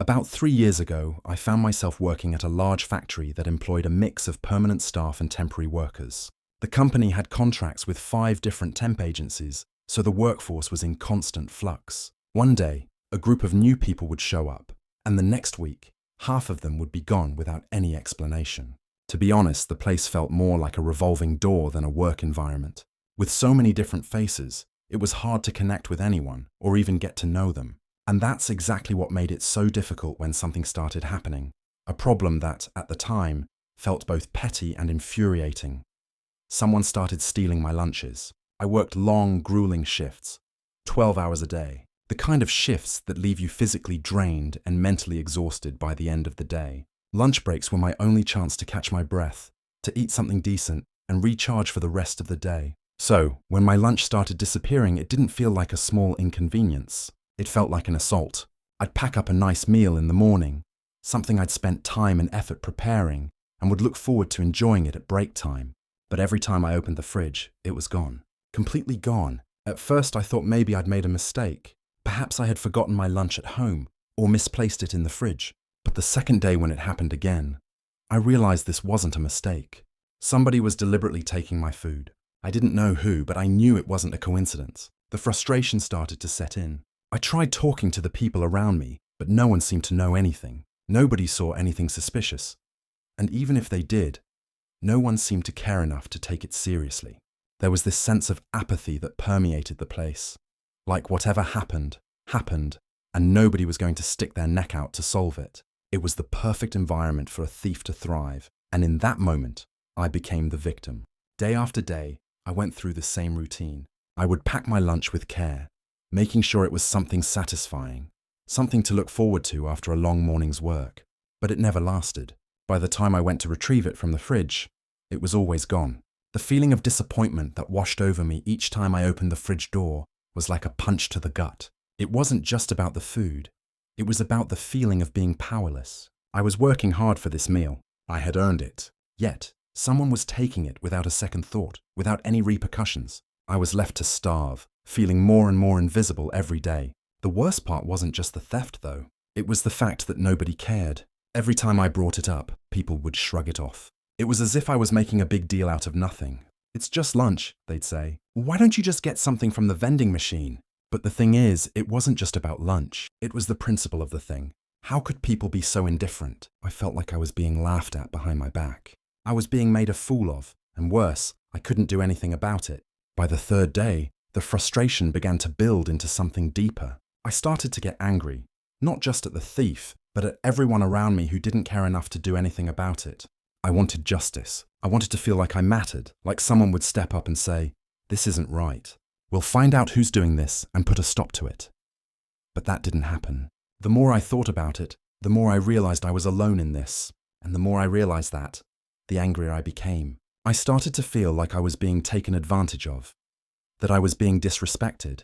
About 3 years ago, I found myself working at a large factory that employed a mix of permanent staff and temporary workers. The company had contracts with 5 different temp agencies, so the workforce was in constant flux. One day, a group of new people would show up, and the next week, half of them would be gone without any explanation. To be honest, the place felt more like a revolving door than a work environment. With so many different faces, it was hard to connect with anyone or even get to know them. And that's exactly what made it so difficult when something started happening. A problem that, at the time, felt both petty and infuriating. Someone started stealing my lunches. I worked long, grueling shifts, 12 hours a day. The kind of shifts that leave you physically drained and mentally exhausted by the end of the day. Lunch breaks were my only chance to catch my breath, to eat something decent, and recharge for the rest of the day. So, when my lunch started disappearing, it didn't feel like a small inconvenience. It felt like an assault. I'd pack up a nice meal in the morning, something I'd spent time and effort preparing, and would look forward to enjoying it at break time. But every time I opened the fridge, it was gone. Completely gone. At first I thought maybe I'd made a mistake. Perhaps I had forgotten my lunch at home, or misplaced it in the fridge. But the second day when it happened again, I realized this wasn't a mistake. Somebody was deliberately taking my food. I didn't know who, but I knew it wasn't a coincidence. The frustration started to set in. I tried talking to the people around me, but no one seemed to know anything. Nobody saw anything suspicious. And even if they did, no one seemed to care enough to take it seriously. There was this sense of apathy that permeated the place. Like whatever happened, happened, and nobody was going to stick their neck out to solve it. It was the perfect environment for a thief to thrive, and in that moment, I became the victim. Day after day, I went through the same routine. I would pack my lunch with care, making sure it was something satisfying, something to look forward to after a long morning's work. But it never lasted. By the time I went to retrieve it from the fridge, it was always gone. The feeling of disappointment that washed over me each time I opened the fridge door was like a punch to the gut. It wasn't just about the food. It was about the feeling of being powerless. I was working hard for this meal. I had earned it. Yet, someone was taking it without a second thought, without any repercussions. I was left to starve, feeling more and more invisible every day. The worst part wasn't just the theft, though. It was the fact that nobody cared. Every time I brought it up, people would shrug it off. It was as if I was making a big deal out of nothing. "It's just lunch," they'd say. "Why don't you just get something from the vending machine?" But the thing is, it wasn't just about lunch. It was the principle of the thing. How could people be so indifferent? I felt like I was being laughed at behind my back. I was being made a fool of, and worse, I couldn't do anything about it. By the third day, the frustration began to build into something deeper. I started to get angry, not just at the thief, but at everyone around me who didn't care enough to do anything about it. I wanted justice. I wanted to feel like I mattered, like someone would step up and say, "This isn't right. We'll find out who's doing this and put a stop to it." But that didn't happen. The more I thought about it, the more I realized I was alone in this. And the more I realized that, the angrier I became. I started to feel like I was being taken advantage of, that I was being disrespected,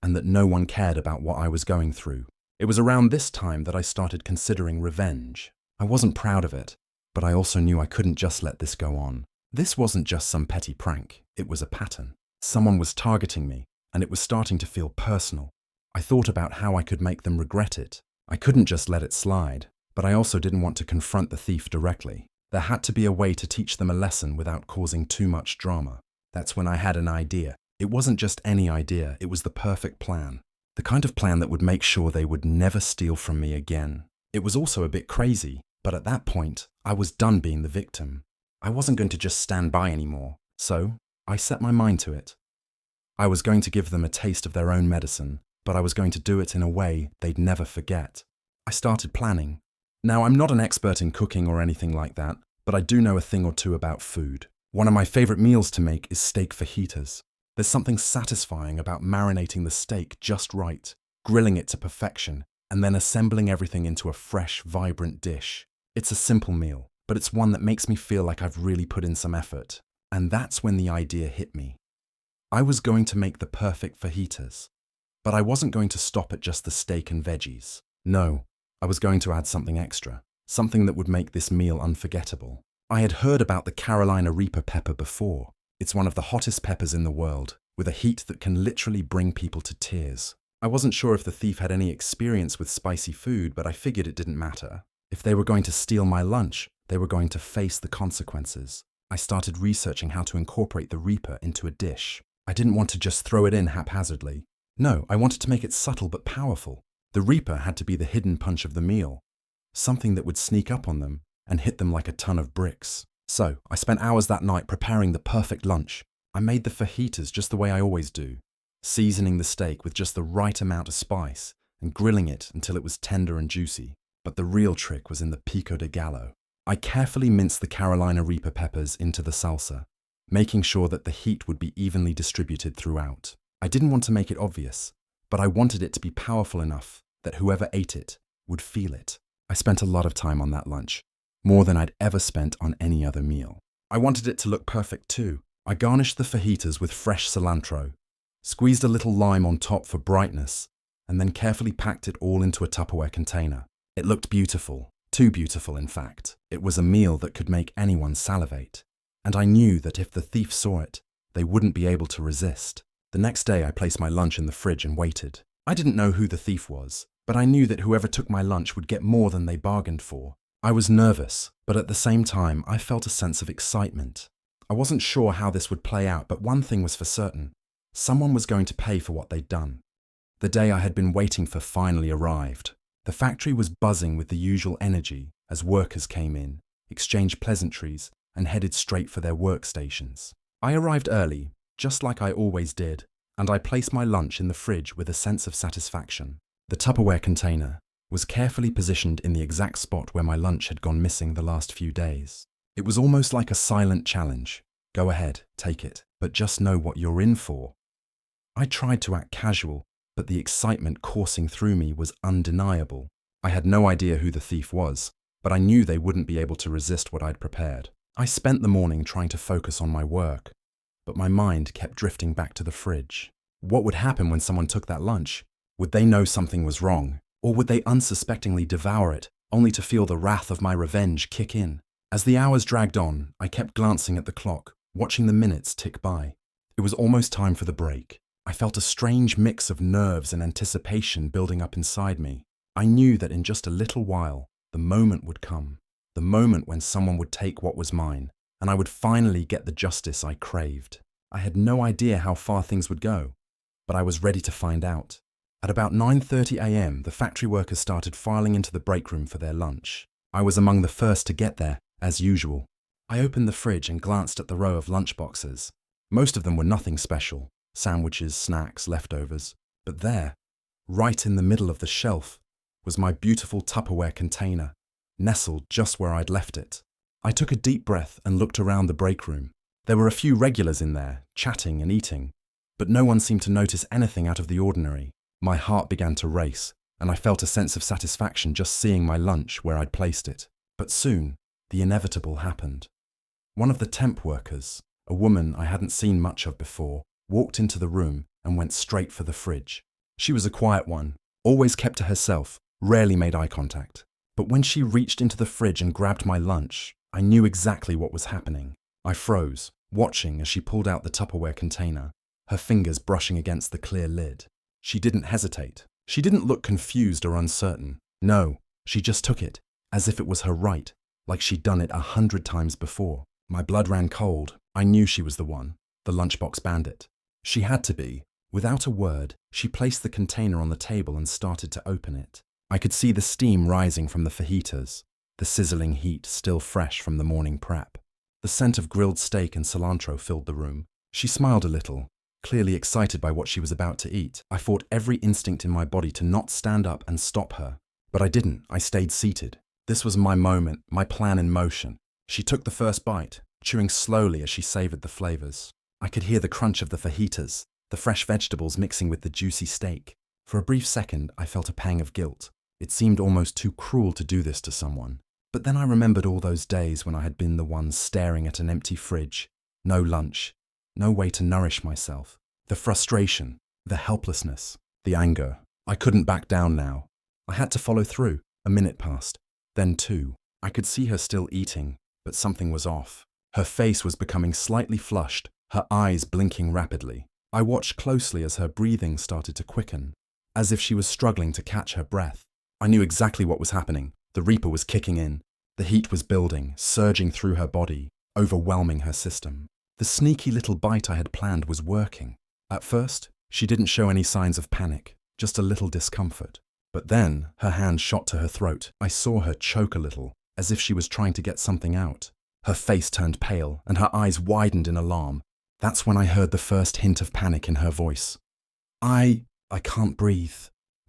and that no one cared about what I was going through. It was around this time that I started considering revenge. I wasn't proud of it, but I also knew I couldn't just let this go on. This wasn't just some petty prank, it was a pattern. Someone was targeting me, and it was starting to feel personal. I thought about how I could make them regret it. I couldn't just let it slide, but I also didn't want to confront the thief directly. There had to be a way to teach them a lesson without causing too much drama. That's when I had an idea. It wasn't just any idea, it was the perfect plan. The kind of plan that would make sure they would never steal from me again. It was also a bit crazy, but at that point, I was done being the victim. I wasn't going to just stand by anymore, so I set my mind to it. I was going to give them a taste of their own medicine, but I was going to do it in a way they'd never forget. I started planning. Now, I'm not an expert in cooking or anything like that, but I do know a thing or two about food. One of my favorite meals to make is steak fajitas. There's something satisfying about marinating the steak just right, grilling it to perfection, and then assembling everything into a fresh, vibrant dish. It's a simple meal, but it's one that makes me feel like I've really put in some effort. And that's when the idea hit me. I was going to make the perfect fajitas, but I wasn't going to stop at just the steak and veggies. No, I was going to add something extra, something that would make this meal unforgettable. I had heard about the Carolina Reaper pepper before. It's one of the hottest peppers in the world, with a heat that can literally bring people to tears. I wasn't sure if the thief had any experience with spicy food, but I figured it didn't matter. If they were going to steal my lunch, they were going to face the consequences. I started researching how to incorporate the Reaper into a dish. I didn't want to just throw it in haphazardly. No, I wanted to make it subtle but powerful. The Reaper had to be the hidden punch of the meal, something that would sneak up on them and hit them like a ton of bricks. So, I spent hours that night preparing the perfect lunch. I made the fajitas just the way I always do, seasoning the steak with just the right amount of spice and grilling it until it was tender and juicy. But the real trick was in the pico de gallo. I carefully minced the Carolina Reaper peppers into the salsa, making sure that the heat would be evenly distributed throughout. I didn't want to make it obvious, but I wanted it to be powerful enough that whoever ate it would feel it. I spent a lot of time on that lunch, more than I'd ever spent on any other meal. I wanted it to look perfect too. I garnished the fajitas with fresh cilantro, squeezed a little lime on top for brightness, and then carefully packed it all into a Tupperware container. It looked beautiful, too beautiful in fact. It was a meal that could make anyone salivate. And I knew that if the thief saw it, they wouldn't be able to resist. The next day I placed my lunch in the fridge and waited. I didn't know who the thief was, but I knew that whoever took my lunch would get more than they bargained for. I was nervous, but at the same time I felt a sense of excitement. I wasn't sure how this would play out, but one thing was for certain. Someone was going to pay for what they'd done. The day I had been waiting for finally arrived. The factory was buzzing with the usual energy as workers came in, exchanged pleasantries, and headed straight for their workstations. I arrived early, just like I always did, and I placed my lunch in the fridge with a sense of satisfaction. The Tupperware container was carefully positioned in the exact spot where my lunch had gone missing the last few days. It was almost like a silent challenge. Go ahead, take it, but just know what you're in for. I tried to act casual, but the excitement coursing through me was undeniable. I had no idea who the thief was, but I knew they wouldn't be able to resist what I'd prepared. I spent the morning trying to focus on my work, but my mind kept drifting back to the fridge. What would happen when someone took that lunch? Would they know something was wrong, or would they unsuspectingly devour it, only to feel the wrath of my revenge kick in? As the hours dragged on, I kept glancing at the clock, watching the minutes tick by. It was almost time for the break. I felt a strange mix of nerves and anticipation building up inside me. I knew that in just a little while, the moment would come. The moment when someone would take what was mine, and I would finally get the justice I craved. I had no idea how far things would go, but I was ready to find out. At about 9:30 a.m., the factory workers started filing into the break room for their lunch. I was among the first to get there, as usual. I opened the fridge and glanced at the row of lunchboxes. Most of them were nothing special. Sandwiches, snacks, leftovers. But there, right in the middle of the shelf, was my beautiful Tupperware container, nestled just where I'd left it. I took a deep breath and looked around the break room. There were a few regulars in there, chatting and eating, but no one seemed to notice anything out of the ordinary. My heart began to race, and I felt a sense of satisfaction just seeing my lunch where I'd placed it. But soon, the inevitable happened. One of the temp workers, a woman I hadn't seen much of before, walked into the room and went straight for the fridge. She was a quiet one, always kept to herself, rarely made eye contact. But when she reached into the fridge and grabbed my lunch, I knew exactly what was happening. I froze, watching as she pulled out the Tupperware container, her fingers brushing against the clear lid. She didn't hesitate. She didn't look confused or uncertain. No, she just took it, as if it was her right, like she'd done it 100 times before. My blood ran cold. I knew she was the one, the lunchbox bandit. She had to be. Without a word, she placed the container on the table and started to open it. I could see the steam rising from the fajitas, the sizzling heat still fresh from the morning prep. The scent of grilled steak and cilantro filled the room. She smiled a little, clearly excited by what she was about to eat. I fought every instinct in my body to not stand up and stop her. But I didn't. I stayed seated. This was my moment, my plan in motion. She took the first bite, chewing slowly as she savored the flavors. I could hear the crunch of the fajitas, the fresh vegetables mixing with the juicy steak. For a brief second, I felt a pang of guilt. It seemed almost too cruel to do this to someone. But then I remembered all those days when I had been the one staring at an empty fridge. No lunch, no way to nourish myself. The frustration, the helplessness, the anger. I couldn't back down now. I had to follow through. A minute passed, then two. I could see her still eating, but something was off. Her face was becoming slightly flushed, her eyes blinking rapidly. I watched closely as her breathing started to quicken. as if she was struggling to catch her breath. I knew exactly what was happening. The Reaper was kicking in. The heat was building, surging through her body, overwhelming her system. The sneaky little bite I had planned was working. At first, she didn't show any signs of panic, just a little discomfort. But then, her hand shot to her throat. I saw her choke a little, as if she was trying to get something out. Her face turned pale, and her eyes widened in alarm. That's when I heard the first hint of panic in her voice. I can't breathe.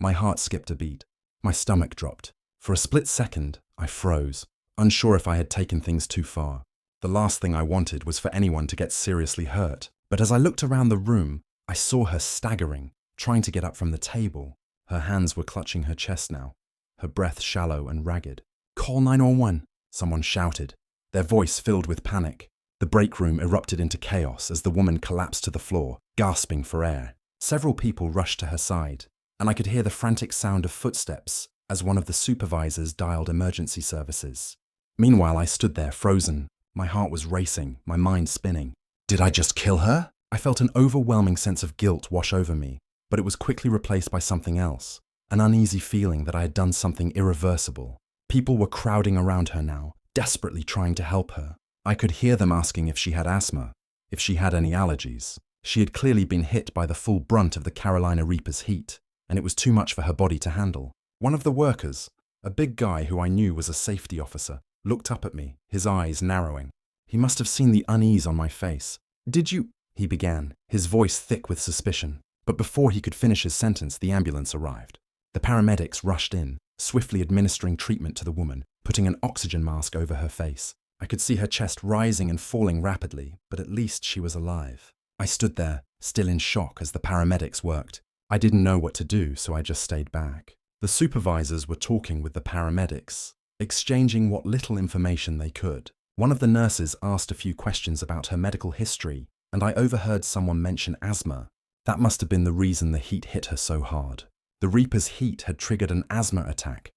My heart skipped a beat. My stomach dropped. For a split second, I froze, unsure if I had taken things too far. The last thing I wanted was for anyone to get seriously hurt. But as I looked around the room, I saw her staggering, trying to get up from the table. Her hands were clutching her chest now, her breath shallow and ragged. "Call 911, someone shouted, their voice filled with panic. The break room erupted into chaos as the woman collapsed to the floor, gasping for air. Several people rushed to her side, and I could hear the frantic sound of footsteps as one of the supervisors dialed emergency services. Meanwhile, I stood there frozen. My heart was racing, my mind spinning. Did I just kill her? I felt an overwhelming sense of guilt wash over me, but it was quickly replaced by something else, an uneasy feeling that I had done something irreversible. People were crowding around her now, desperately trying to help her. I could hear them asking if she had asthma, if she had any allergies. She had clearly been hit by the full brunt of the Carolina Reaper's heat, and it was too much for her body to handle. One of the workers, a big guy who I knew was a safety officer, looked up at me, his eyes narrowing. He must have seen the unease on my face. "Did you—" he began, his voice thick with suspicion. But before he could finish his sentence, the ambulance arrived. The paramedics rushed in, swiftly administering treatment to the woman, putting an oxygen mask over her face. I could see her chest rising and falling rapidly, but at least she was alive. I stood there, still in shock as the paramedics worked. I didn't know what to do, so I just stayed back. The supervisors were talking with the paramedics, exchanging what little information they could. One of the nurses asked a few questions about her medical history, and I overheard someone mention asthma. That must have been the reason the heat hit her so hard. The Reaper's heat had triggered an asthma attack,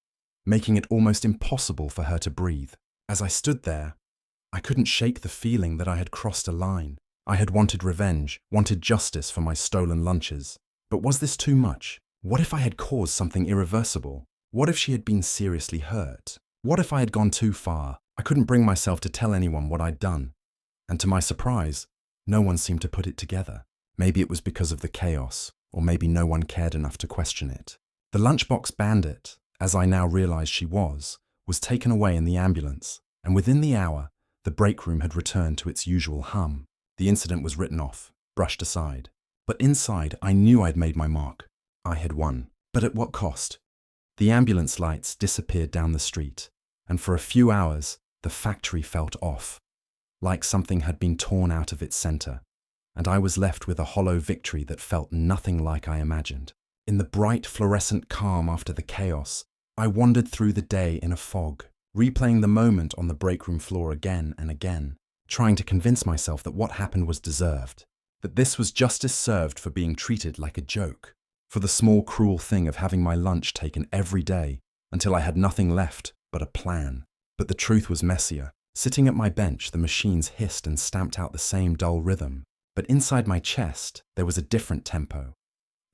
making it almost impossible for her to breathe. As I stood there, I couldn't shake the feeling that I had crossed a line. I had wanted revenge, wanted justice for my stolen lunches. But was this too much? What if I had caused something irreversible? What if she had been seriously hurt? What if I had gone too far? I couldn't bring myself to tell anyone what I'd done. And to my surprise, no one seemed to put it together. Maybe it was because of the chaos, or maybe no one cared enough to question it. The lunchbox bandit, as I now realized she was taken away in the ambulance, and within the hour, the break room had returned to its usual hum. The incident was written off, brushed aside. But inside, I knew I'd made my mark. I had won. But at what cost? The ambulance lights disappeared down the street, and for a few hours, the factory felt off, like something had been torn out of its center, and I was left with a hollow victory that felt nothing like I imagined. In the bright fluorescent calm after the chaos, I wandered through the day in a fog, replaying the moment on the break room floor again and again, trying to convince myself that what happened was deserved, that this was justice served for being treated like a joke, for the small cruel thing of having my lunch taken every day until I had nothing left but a plan. But the truth was messier. Sitting at my bench, the machines hissed and stamped out the same dull rhythm. But inside my chest, there was a different tempo.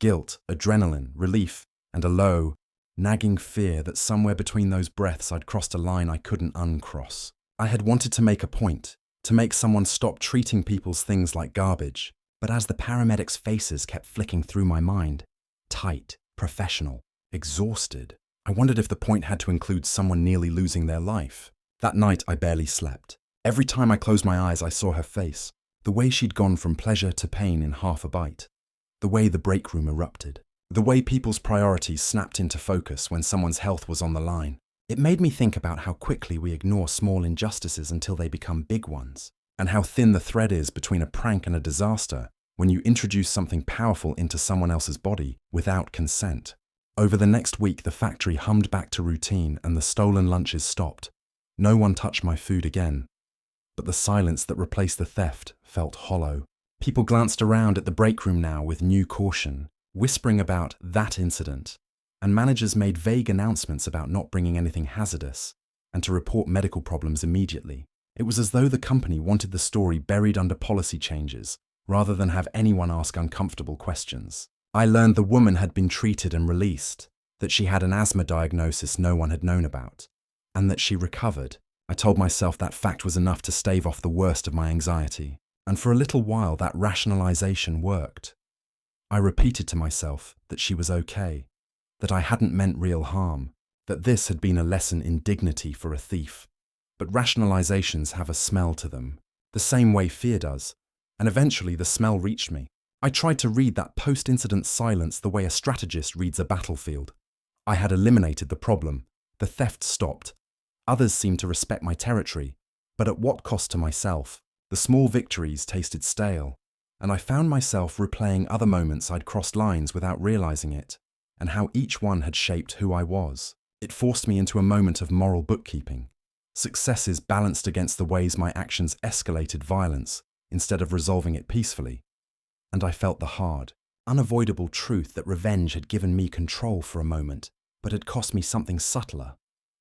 Guilt, adrenaline, relief, and a low, nagging fear that somewhere between those breaths I'd crossed a line I couldn't uncross. I had wanted to make a point, to make someone stop treating people's things like garbage. But as the paramedics' faces kept flicking through my mind, tight, professional, exhausted, I wondered if the point had to include someone nearly losing their life. That night, I barely slept. Every time I closed my eyes, I saw her face, the way she'd gone from pleasure to pain in half a bite, the way the break room erupted, the way people's priorities snapped into focus when someone's health was on the line. It made me think about how quickly we ignore small injustices until they become big ones, and how thin the thread is between a prank and a disaster when you introduce something powerful into someone else's body without consent. Over the next week, the factory hummed back to routine and the stolen lunches stopped. No one touched my food again, but the silence that replaced the theft felt hollow. People glanced around at the break room now with new caution, whispering about that incident, and managers made vague announcements about not bringing anything hazardous and to report medical problems immediately. It was as though the company wanted the story buried under policy changes rather than have anyone ask uncomfortable questions. I learned the woman had been treated and released, that she had an asthma diagnosis no one had known about, and that she recovered. I told myself that fact was enough to stave off the worst of my anxiety, and for a little while that rationalization worked. I repeated to myself that she was okay, that I hadn't meant real harm, that this had been a lesson in dignity for a thief. But rationalizations have a smell to them, the same way fear does, and eventually the smell reached me. I tried to read that post-incident silence the way a strategist reads a battlefield. I had eliminated the problem. The theft stopped. Others seemed to respect my territory, but at what cost to myself? The small victories tasted stale, and I found myself replaying other moments I'd crossed lines without realizing it, and how each one had shaped who I was. It forced me into a moment of moral bookkeeping. Successes balanced against the ways my actions escalated violence instead of resolving it peacefully. And I felt the hard, unavoidable truth that revenge had given me control for a moment, but had cost me something subtler.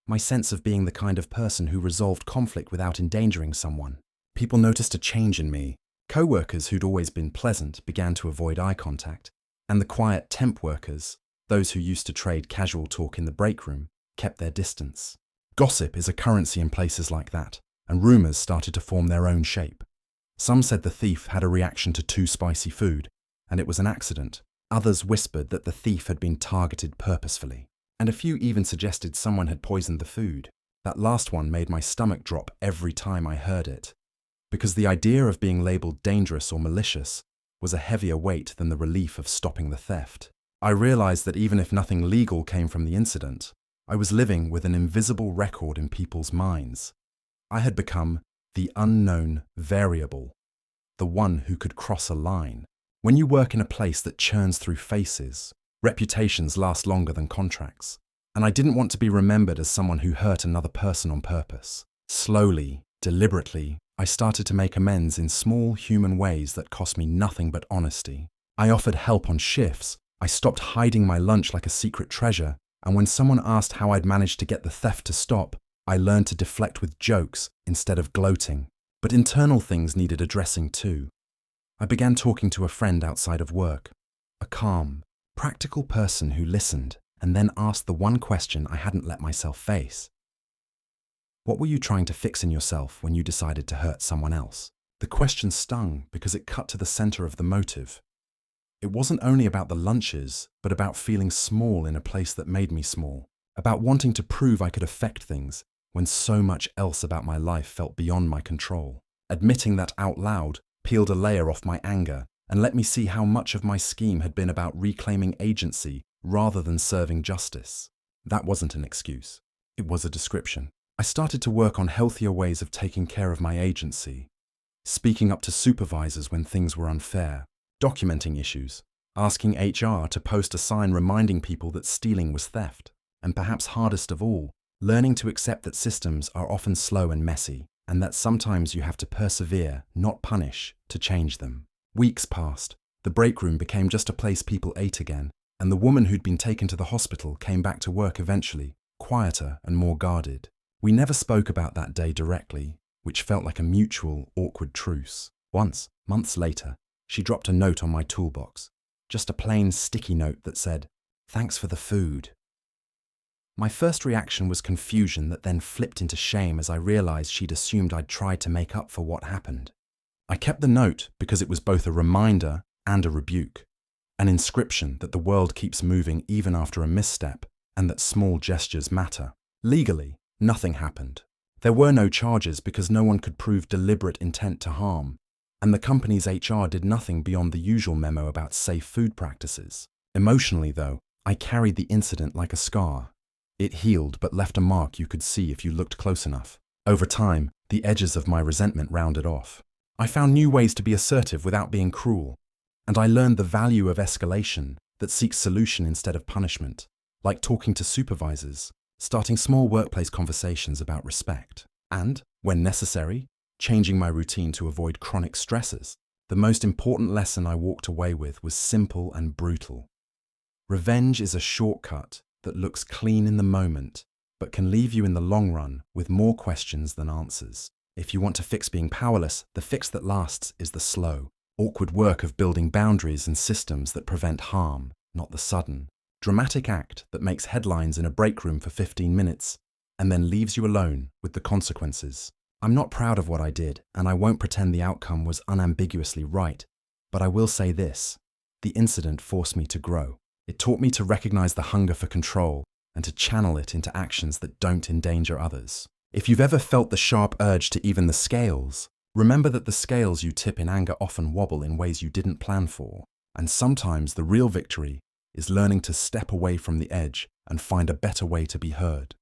My sense of being the kind of person who resolved conflict without endangering someone. People noticed a change in me. Co-workers who'd always been pleasant began to avoid eye contact, and the quiet temp workers, those who used to trade casual talk in the break room, kept their distance. Gossip is a currency in places like that, and rumors started to form their own shape. Some said the thief had a reaction to too spicy food, and it was an accident. Others whispered that the thief had been targeted purposefully, and a few even suggested someone had poisoned the food. That last one made my stomach drop every time I heard it, because the idea of being labeled dangerous or malicious was a heavier weight than the relief of stopping the theft. I realized that even if nothing legal came from the incident, I was living with an invisible record in people's minds. I had become the unknown variable, the one who could cross a line. When you work in a place that churns through faces, reputations last longer than contracts, and I didn't want to be remembered as someone who hurt another person on purpose. Slowly, deliberately, I started to make amends in small human ways that cost me nothing but honesty. I offered help on shifts. I stopped hiding my lunch like a secret treasure, and when someone asked how I'd managed to get the theft to stop, I learned to deflect with jokes instead of gloating. But internal things needed addressing too. I began talking to a friend outside of work, a calm, practical person who listened and then asked the one question I hadn't let myself face. What were you trying to fix in yourself when you decided to hurt someone else? The question stung because it cut to the center of the motive. It wasn't only about the lunches, but about feeling small in a place that made me small, about wanting to prove I could affect things when so much else about my life felt beyond my control. Admitting that out loud peeled a layer off my anger and let me see how much of my scheme had been about reclaiming agency rather than serving justice. That wasn't an excuse. It was a description. I started to work on healthier ways of taking care of my agency, speaking up to supervisors when things were unfair, documenting issues, asking HR to post a sign reminding people that stealing was theft, and perhaps hardest of all, learning to accept that systems are often slow and messy, and that sometimes you have to persevere, not punish, to change them. Weeks passed. The break room became just a place people ate again, and the woman who'd been taken to the hospital came back to work eventually, quieter and more guarded. We never spoke about that day directly, which felt like a mutual, awkward truce. Once, months later, she dropped a note on my toolbox, just a plain sticky note that said, "Thanks for the food." My first reaction was confusion that then flipped into shame as I realized she'd assumed I'd tried to make up for what happened. I kept the note because it was both a reminder and a rebuke, an inscription that the world keeps moving even after a misstep and that small gestures matter. Legally, nothing happened. There were no charges because no one could prove deliberate intent to harm, and the company's HR did nothing beyond the usual memo about safe food practices. Emotionally, though, I carried the incident like a scar. It healed but left a mark you could see if you looked close enough. Over time, the edges of my resentment rounded off. I found new ways to be assertive without being cruel, and I learned the value of escalation that seeks solution instead of punishment, like talking to supervisors, starting small workplace conversations about respect, and, when necessary, changing my routine to avoid chronic stressors. The most important lesson I walked away with was simple and brutal. Revenge is a shortcut that looks clean in the moment, but can leave you in the long run with more questions than answers. If you want to fix being powerless, the fix that lasts is the slow, Awkward work of building boundaries and systems that prevent harm, not the sudden, dramatic act that makes headlines in a break room for 15 minutes and then leaves you alone with the consequences. I'm not proud of what I did, and I won't pretend the outcome was unambiguously right, but I will say this: the incident forced me to grow. It taught me to recognize the hunger for control and to channel it into actions that don't endanger others. If you've ever felt the sharp urge to even the scales, remember that the scales you tip in anger often wobble in ways you didn't plan for, and sometimes the real victory is learning to step away from the edge and find a better way to be heard.